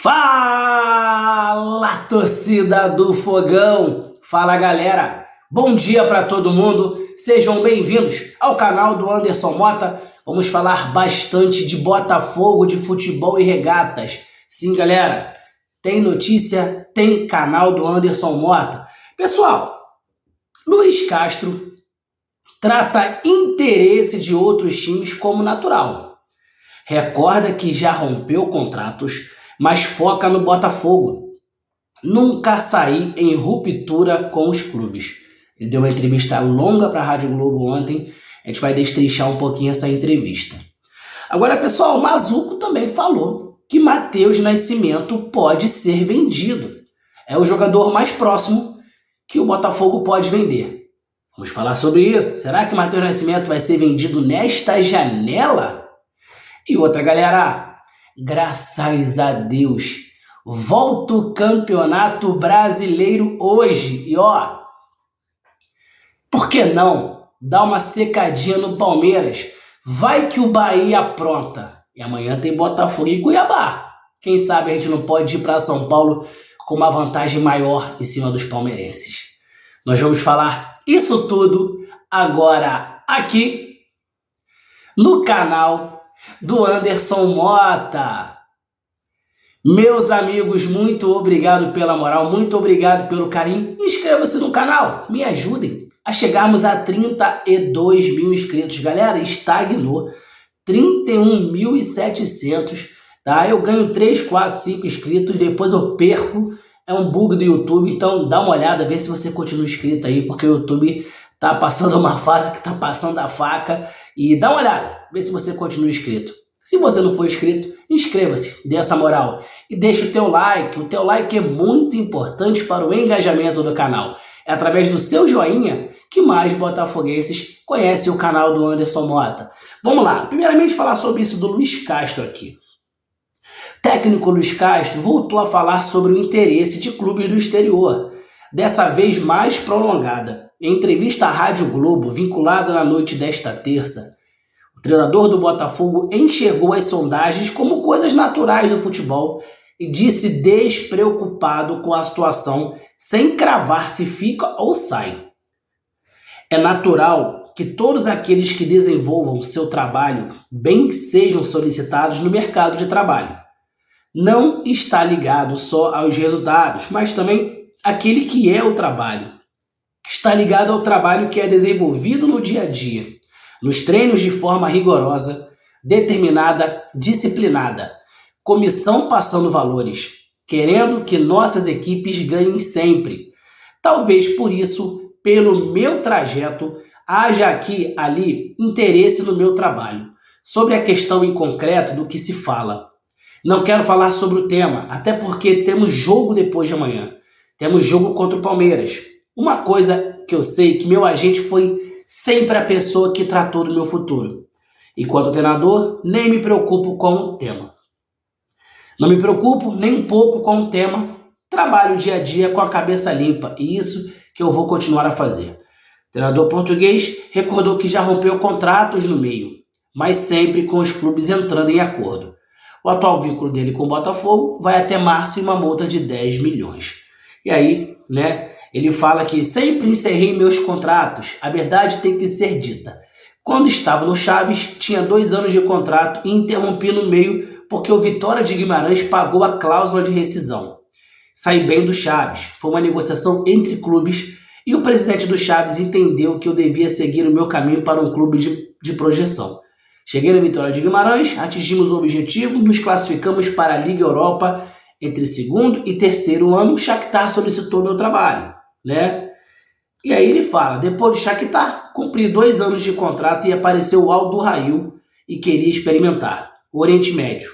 Fala, torcida do Fogão! Fala, galera! Bom dia para todo mundo, sejam bem-vindos ao canal do Anderson Mota. Vamos falar bastante de Botafogo, de futebol e regatas. Sim, galera, tem notícia, tem canal do Anderson Mota. Pessoal, Luiz Castro trata interesse de outros times como natural. Recorda que já rompeu contratos, mas foca no Botafogo. Nunca saí em ruptura com os clubes. Ele deu uma entrevista longa para a Rádio Globo ontem. A gente vai destrinchar um pouquinho essa entrevista. Agora, pessoal, o Mazuco também falou que Matheus Nascimento pode ser vendido. É o jogador mais próximo que o Botafogo pode vender. Vamos falar sobre isso. Será que Matheus Nascimento vai ser vendido nesta janela? E outra, galera, graças a Deus, volta o Campeonato Brasileiro hoje. E ó, por que não dar uma secadinha no Palmeiras? Vai que o Bahia apronta. E amanhã tem Botafogo e Cuiabá. Quem sabe a gente não pode ir para São Paulo com uma vantagem maior em cima dos palmeirenses. Nós vamos falar isso tudo agora aqui no canal do Anderson Mota. Meus amigos, muito obrigado pela moral, muito obrigado pelo carinho. Inscreva-se no canal, me ajudem a chegarmos a 32 mil inscritos. Galera, estagnou, 31.700, tá? Eu ganho 3, 4, 5 inscritos, depois eu perco. É um bug do YouTube, então dá uma olhada, vê se você continua inscrito aí, porque o YouTube tá passando uma fase que tá passando a faca. E dá uma olhada, vê se você continua inscrito. Se você não for inscrito, inscreva-se, dê essa moral. E deixa o teu like é muito importante para o engajamento do canal. É através do seu joinha que mais botafoguenses conhecem o canal do Anderson Mota. Vamos lá, primeiramente falar sobre isso do Luiz Castro aqui. Técnico Luiz Castro voltou a falar sobre o interesse de clubes do exterior, dessa vez mais prolongada. Em entrevista à Rádio Globo, vinculada na noite desta terça, o treinador do Botafogo enxergou as sondagens como coisas naturais do futebol e disse despreocupado com a situação, sem cravar se fica ou sai. É natural que todos aqueles que desenvolvam seu trabalho bem sejam solicitados no mercado de trabalho. Não está ligado só aos resultados, mas também àquele que é o trabalho. Está ligado ao trabalho que é desenvolvido no dia a dia, nos treinos de forma rigorosa, determinada, disciplinada. Comissão passando valores, querendo que nossas equipes ganhem sempre. Talvez por isso, pelo meu trajeto, haja aqui, ali, interesse no meu trabalho. Sobre a questão em concreto do que se fala. Não quero falar sobre o tema, até porque temos jogo depois de amanhã. Temos jogo contra o Palmeiras. Uma coisa que eu sei, que meu agente foi sempre a pessoa que tratou do meu futuro. E quanto treinador, nem me preocupo com o tema. Não me preocupo nem um pouco com o tema. Trabalho dia a dia com a cabeça limpa. E isso que eu vou continuar a fazer. O treinador português recordou que já rompeu contratos no meio, mas sempre com os clubes entrando em acordo. O atual vínculo dele com o Botafogo vai até março e uma multa de 10 milhões. E aí, ele fala que sempre encerrei meus contratos. A verdade tem que ser dita. Quando estava no Chaves, tinha 2 anos de contrato e interrompi no meio porque o Vitória de Guimarães pagou a cláusula de rescisão. Saí bem do Chaves. Foi uma negociação entre clubes e o presidente do Chaves entendeu que eu devia seguir o meu caminho para um clube de projeção. Cheguei na Vitória de Guimarães, atingimos o objetivo, nos classificamos para a Liga Europa entre segundo e terceiro ano. O Shakhtar solicitou meu trabalho, E aí ele fala, depois do Shakhtar, cumpri 2 anos de contrato e apareceu o Al Duhail e queria experimentar. O Oriente Médio.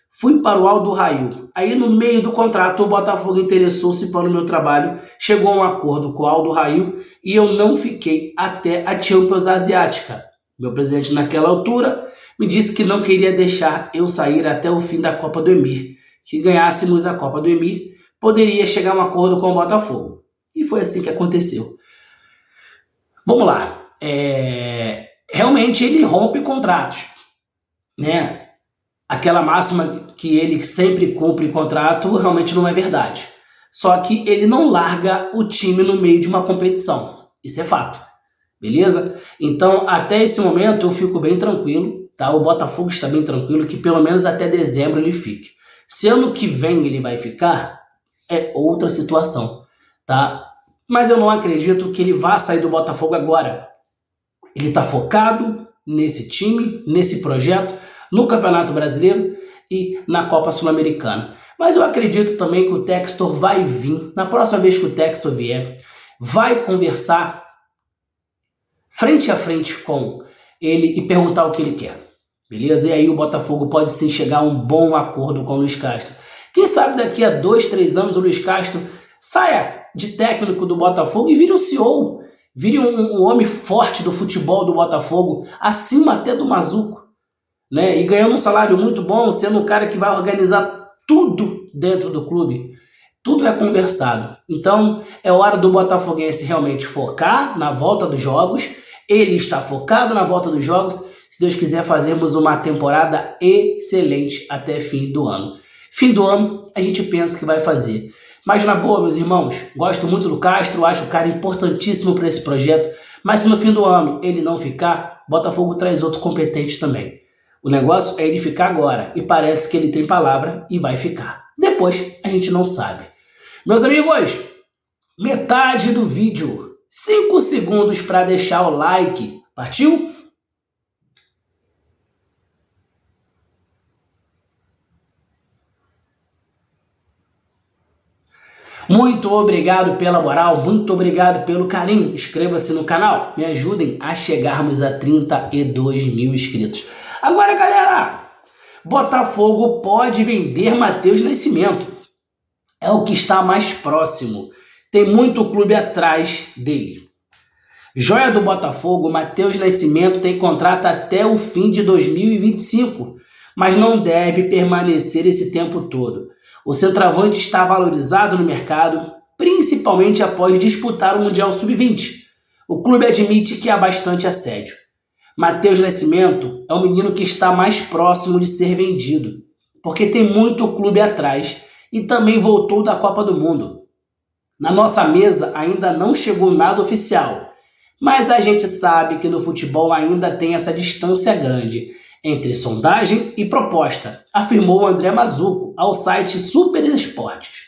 Fui para o Al Duhail. Aí no meio do contrato o Botafogo interessou-se pelo meu trabalho, chegou a um acordo com o Al Duhail e eu não fiquei até a Champions Asiática. Meu presidente naquela altura me disse que não queria deixar eu sair até o fim da Copa do Emir. Que ganhássemos a Copa do Emir, poderia chegar a um acordo com o Botafogo. E foi assim que aconteceu. Vamos lá. Realmente ele rompe contratos. aquela máxima que ele sempre cumpre contrato realmente não é verdade. Só que ele não larga o time no meio de uma competição. Isso é fato. Beleza? Então, até esse momento eu fico bem tranquilo, tá? O Botafogo está bem tranquilo que pelo menos até dezembro ele fique. Se ano que vem ele vai ficar, é outra situação, tá? Mas eu não acredito que ele vá sair do Botafogo agora. Ele está focado nesse time, nesse projeto, no Campeonato Brasileiro e na Copa Sul-Americana. Mas eu acredito também que o Textor vai vir, na próxima vez que o Textor vier, vai conversar frente a frente com ele e perguntar o que ele quer. Beleza? E aí o Botafogo pode sim chegar a um bom acordo com o Luiz Castro. Quem sabe daqui a 2, 3 anos o Luiz Castro saia de técnico do Botafogo e vire um CEO, vire um homem forte do futebol do Botafogo, acima até do Mazuco, né? E ganhando um salário muito bom, sendo um cara que vai organizar tudo dentro do clube. Tudo é conversado. Então, é hora do botafoguense realmente focar na volta dos jogos. Ele está focado na volta dos jogos. Se Deus quiser, fazermos uma temporada excelente até fim do ano. Fim do ano, a gente pensa que vai fazer. Mas na boa, meus irmãos, gosto muito do Castro, acho o cara importantíssimo para esse projeto. Mas se no fim do ano ele não ficar, Botafogo traz outro competente também. O negócio é ele ficar agora. E parece que ele tem palavra e vai ficar. Depois, a gente não sabe. Meus amigos, metade do vídeo. 5 segundos para deixar o like. Partiu? Muito obrigado pela moral, muito obrigado pelo carinho. Inscreva-se no canal, me ajudem a chegarmos a 32 mil inscritos. Agora, galera, Botafogo pode vender Matheus Nascimento. É o que está mais próximo. Tem muito clube atrás dele. Joia do Botafogo, Matheus Nascimento tem contrato até o fim de 2025, mas não deve permanecer esse tempo todo. O centroavante está valorizado no mercado, principalmente após disputar o Mundial Sub-20. O clube admite que há bastante assédio. Matheus Nascimento é um menino que está mais próximo de ser vendido, porque tem muito clube atrás e também voltou da Copa do Mundo. Na nossa mesa ainda não chegou nada oficial, mas a gente sabe que no futebol ainda tem essa distância grande entre sondagem e proposta, afirmou André Mazuco ao site Super Esportes.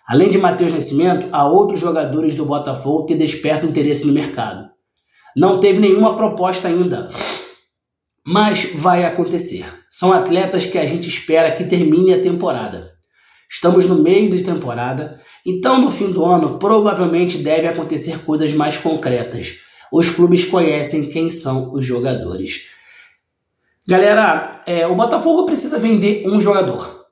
Além de Matheus Nascimento, há outros jogadores do Botafogo que despertam interesse no mercado. Não teve nenhuma proposta ainda, mas vai acontecer. São atletas que a gente espera que termine a temporada. Estamos no meio de temporada, então no fim do ano provavelmente deve acontecer coisas mais concretas. Os clubes conhecem quem são os jogadores. Galera, o Botafogo precisa vender um jogador,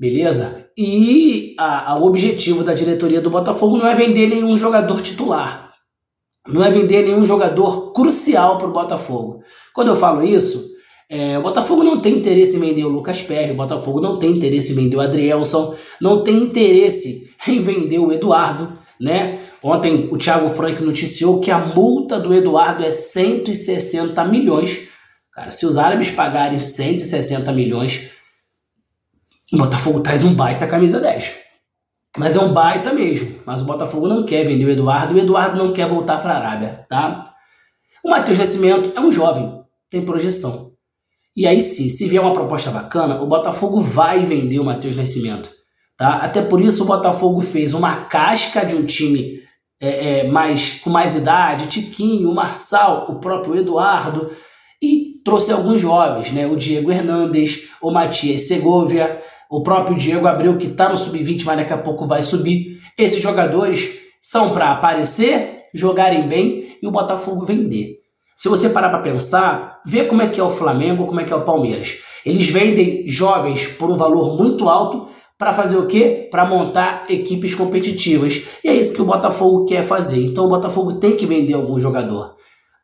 beleza? E o objetivo da diretoria do Botafogo não é vender nenhum jogador titular. Não é vender nenhum jogador crucial para o Botafogo. Quando eu falo isso, o Botafogo não tem interesse em vender o Lucas Perry, o Botafogo não tem interesse em vender o Adrielson, não tem interesse em vender o Eduardo, né? Ontem o Thiago Frank noticiou que a multa do Eduardo é 160 milhões. Cara, se os árabes pagarem 160 milhões, o Botafogo traz um baita camisa 10. Mas é um baita mesmo. Mas o Botafogo não quer vender o Eduardo e o Eduardo não quer voltar para a Arábia, tá? O Matheus Nascimento é um jovem, tem projeção. E aí se vier uma proposta bacana, o Botafogo vai vender o Matheus Nascimento, tá? Até por isso o Botafogo fez uma casca de um time com mais idade, Tiquinho, o Marçal, o próprio Eduardo, e trouxe alguns jovens, né? O Diego Hernandes, o Matias Segovia, o próprio Diego Abreu, que está no Sub-20, mas daqui a pouco vai subir. Esses jogadores são para aparecer, jogarem bem e o Botafogo vender. Se você parar para pensar, vê como é que é o Flamengo, como é que é o Palmeiras. Eles vendem jovens por um valor muito alto para fazer o quê? Para montar equipes competitivas. E é isso que o Botafogo quer fazer. Então o Botafogo tem que vender algum jogador.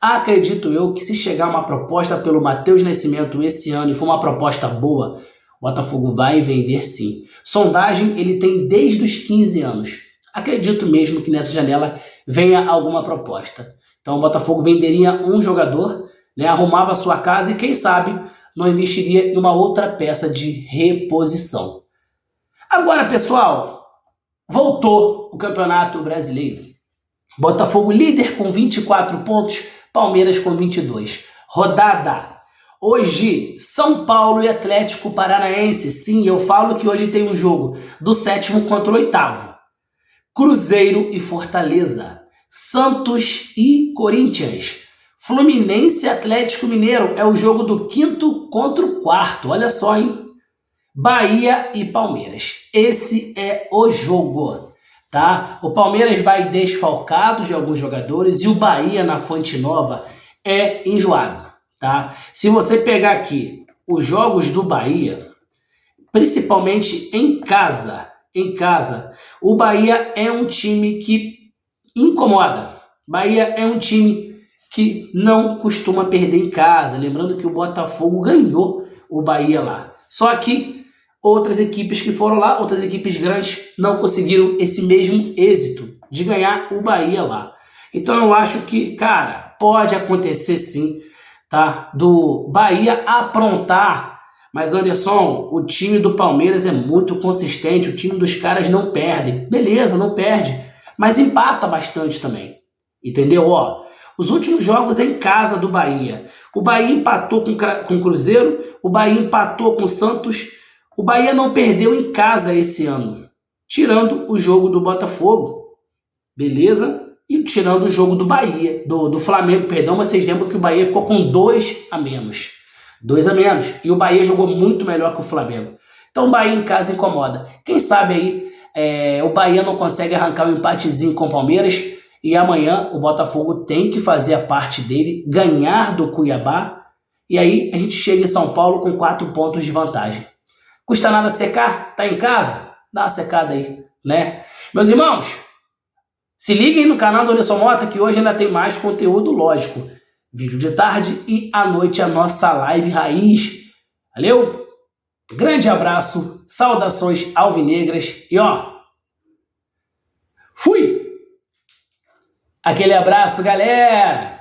Acredito eu que se chegar uma proposta pelo Matheus Nascimento esse ano e for uma proposta boa, o Botafogo vai vender sim. Sondagem ele tem desde os 15 anos. Acredito mesmo que nessa janela venha alguma proposta. Então o Botafogo venderia um jogador, né, arrumava a sua casa e quem sabe não investiria em uma outra peça de reposição. Agora, pessoal, voltou o Campeonato Brasileiro. Botafogo líder com 24 pontos, Palmeiras com 22. Rodada. Hoje, São Paulo e Atlético Paranaense. Sim, eu falo que hoje tem um jogo do 7º contra o 8º. Cruzeiro e Fortaleza. Santos e Corinthians. Fluminense e Atlético Mineiro. É o jogo do 5º contra o 4º. Olha só, hein? Bahia e Palmeiras. Esse é o jogo, tá? O Palmeiras vai desfalcado de alguns jogadores e o Bahia na Fonte Nova é enjoado, tá? Se você pegar aqui os jogos do Bahia, principalmente em casa, o Bahia é um time que incomoda. Bahia é um time que não costuma perder em casa. Lembrando que o Botafogo ganhou o Bahia lá. Só que outras equipes que foram lá, outras equipes grandes, não conseguiram esse mesmo êxito de ganhar o Bahia lá. Então eu acho que, cara, pode acontecer sim, tá? Do Bahia aprontar. Mas, Anderson, o time do Palmeiras é muito consistente, o time dos caras não perde. Beleza, não perde, mas empata bastante também. Entendeu? Ó, os últimos jogos em casa do Bahia. O Bahia empatou com o Cruzeiro, o Bahia empatou com o Santos. O Bahia não perdeu em casa esse ano, tirando o jogo do Botafogo, beleza? E tirando o jogo do Bahia, do Flamengo, perdão, mas vocês lembram que o Bahia ficou com 2 a menos. 2 a menos. E o Bahia jogou muito melhor que o Flamengo. Então o Bahia em casa incomoda. Quem sabe aí o Bahia não consegue arrancar um empatezinho com o Palmeiras e amanhã o Botafogo tem que fazer a parte dele, ganhar do Cuiabá e aí a gente chega em São Paulo com 4 pontos de vantagem. Custa nada secar? Tá em casa? Dá uma secada aí, né? Meus irmãos, se liguem no canal do Anderson Mota que hoje ainda tem mais conteúdo, lógico. Vídeo de tarde e à noite a nossa live raiz. Valeu? Grande abraço, saudações alvinegras e ó, fui! Aquele abraço, galera!